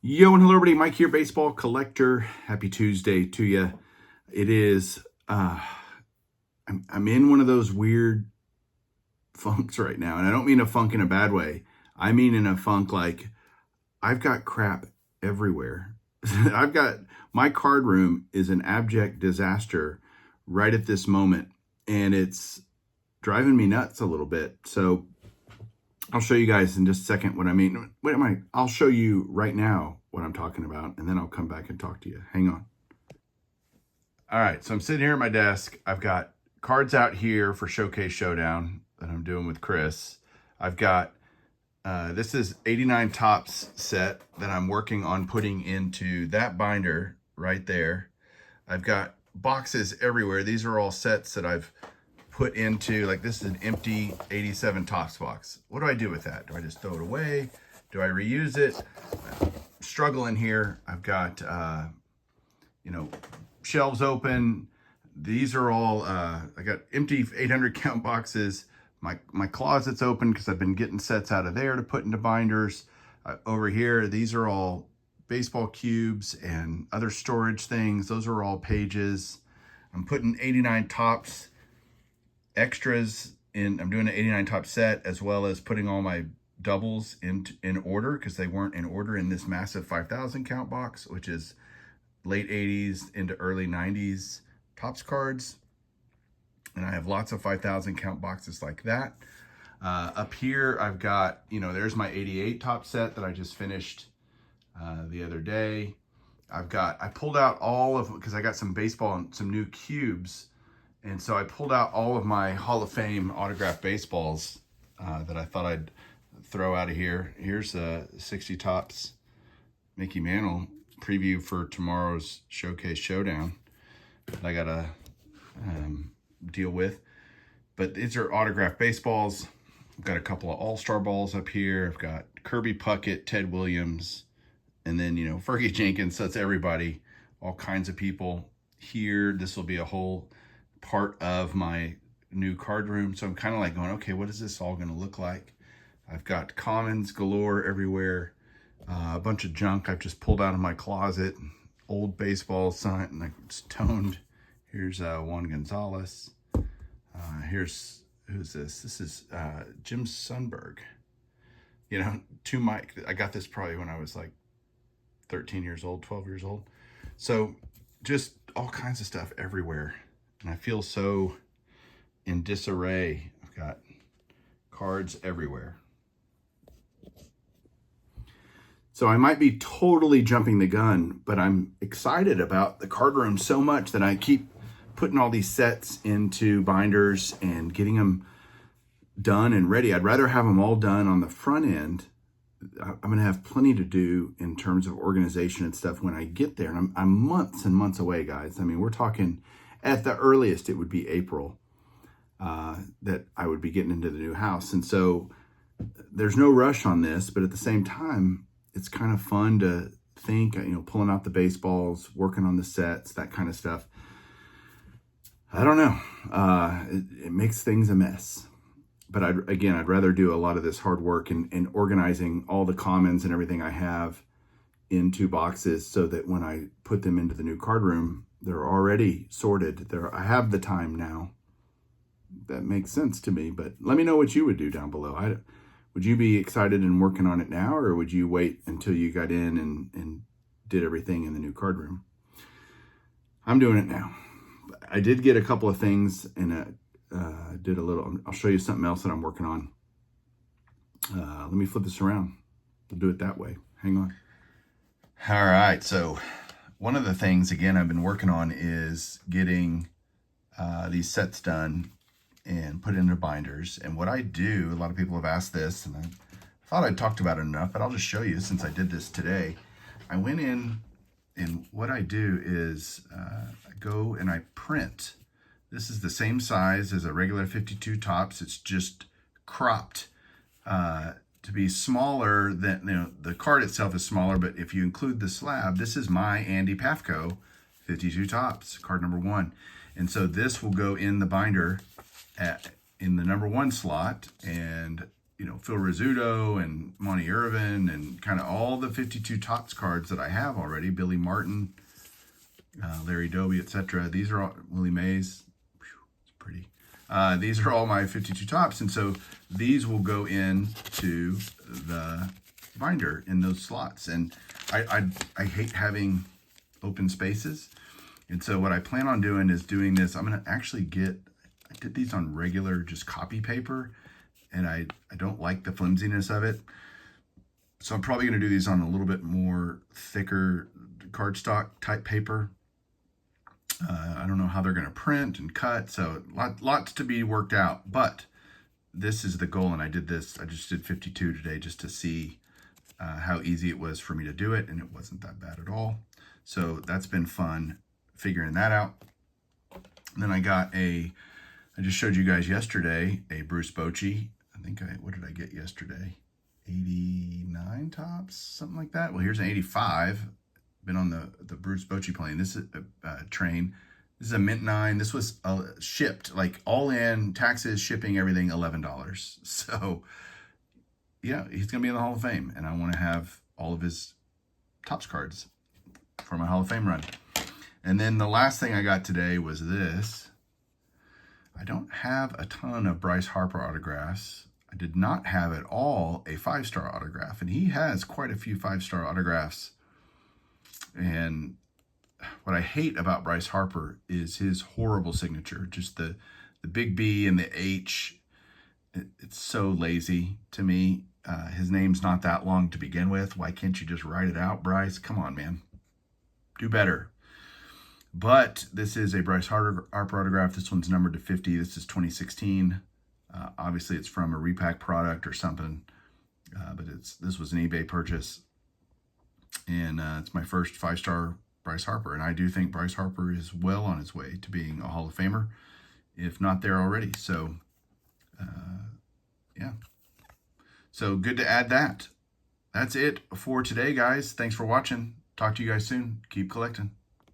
Yo and hello everybody, Mike here, baseball collector. Happy Tuesday to you. It is, I'm in one of those weird funks right now. And I don't mean a funk in a bad way. I mean in a funk like I've got crap everywhere. My card room is an abject disaster right at this moment. And it's driving me nuts a little bit. So I'll show you guys in just a second what I mean. I'll show you right now what I'm talking about, and then I'll come back and talk to you. Hang on. All right, so I'm sitting here at my desk. I've got cards out here for Showcase Showdown that I'm doing with Chris. I've got, this is 89 Tops set that I'm working on putting into that binder right there. I've got boxes everywhere. These are all sets that I've put into, like this is an empty 87 Tops box. What do I do with that? Do I just throw it away? Do I reuse it? Struggling here. I've got, shelves open. These are all, I got empty 800 count boxes. My closet's open because I've been getting sets out of there to put into binders. Over here, these are all baseball cubes and other storage things. Those are all pages. I'm putting 89 Tops extras in. I'm doing an 89 top set, as well as putting all my doubles in order because they weren't in order in this massive 5,000 count box, which is late 80s into early 90s Tops cards. And I have lots of 5,000 count boxes like that. Up here, I've got, there's my 88 top set that I just finished the other day. I pulled out all of, because I got some baseball and some new cubes. And so I pulled out all of my Hall of Fame autographed baseballs that I thought I'd throw out of here. Here's a 60 Tops Mickey Mantle preview for tomorrow's Showcase Showdown that I got to deal with. But these are autographed baseballs. I've got a couple of All-Star balls up here. I've got Kirby Puckett, Ted Williams, and then, Fergie Jenkins. That's everybody, all kinds of people here. This will be a whole part of my new card room. So I'm kind of like going, okay, what is this all going to look like? I've got commons galore everywhere. A bunch of junk I've just pulled out of my closet. Old baseball signed, like it's toned. Here's Juan Gonzalez. Here's, who's this? This is Jim Sundberg. To Mike. I got this probably when I was like 13 years old, 12 years old. So just all kinds of stuff everywhere. And I feel so in disarray. I've got cards everywhere. So I might be totally jumping the gun, but I'm excited about the card room so much that I keep putting all these sets into binders and getting them done and ready. I'd rather have them all done on the front end. I'm going to have plenty to do in terms of organization and stuff when I get there. And I'm months and months away, guys. I mean, we're talking at the earliest, it would be April that I would be getting into the new house. And so there's no rush on this, but at the same time, it's kind of fun to think, pulling out the baseballs, working on the sets, that kind of stuff. I don't know. It makes things a mess. But I'd rather do a lot of this hard work in organizing all the commons and everything I have into boxes so that when I put them into the new card room, they're already sorted. I have the time now. That makes sense to me, but let me know what you would do down below. Would you be excited and working on it now, or would you wait until you got in and did everything in the new card room? I'm doing it now. I did get a couple of things and I'll show you something else that I'm working on. Let me flip this around. We'll do it that way. Hang on. All right, so one of the things, again, I've been working on is getting these sets done and put into binders. And what I do, a lot of people have asked this, and I thought I'd talked about it enough, but I'll just show you since I did this today. I went in, and what I do is I go and I print. This is the same size as a regular 52 Tops. It's just cropped to be smaller than, the card itself is smaller, but if you include the slab, this is my Andy Pafko 52 Tops, card number 1. And so this will go in the binder in the number 1 slot, and Phil Rizzuto and Monty Irvin and kind of all the 52 Topps cards that I have already. Billy Martin, Larry Doby, etc. These are all Willie Mays. Whew, it's pretty. These are all my 52 Topps, and so these will go into the binder in those slots. And I hate having open spaces, and so what I plan on doing is doing this. I'm gonna actually I did these on regular just copy paper, and I don't like the flimsiness of it, so I'm probably gonna do these on a little bit more thicker cardstock type paper. I don't know how they're going to print and cut, so lots to be worked out, but this is the goal. And I just did 52 today just to see how easy it was for me to do it, and it wasn't that bad at all. So that's been fun figuring that out. And then I just showed you guys yesterday a Bruce Bochy. What did I get yesterday? 89 Topps, something like that. Well, here's an 85. Been on the Bruce Bochy plane. This is a train. This is a Mint 9. This was shipped, like all in, taxes, shipping, everything, $11. So yeah, he's gonna be in the Hall of Fame, and I want to have all of his Topps cards for my Hall of Fame run. And then the last thing I got today was this. I don't have a ton of Bryce Harper autographs. I did not have at all a 5-star autograph, and he has quite a few 5-star autographs. And what I hate about Bryce Harper is his horrible signature, just the big B and the H. It's so lazy to me. His name's not that long to begin with. Why can't you just write it out, Bryce? Come on, man. Do better. But this is a Bryce Harper autograph. This one's numbered to 50. This is 2016. Obviously, it's from a repack product or something, but this was an eBay purchase. And it's my first 5-star Bryce Harper. And I do think Bryce Harper is well on his way to being a Hall of Famer, if not there already. So, yeah. So good to add that. That's it for today, guys. Thanks for watching. Talk to you guys soon. Keep collecting.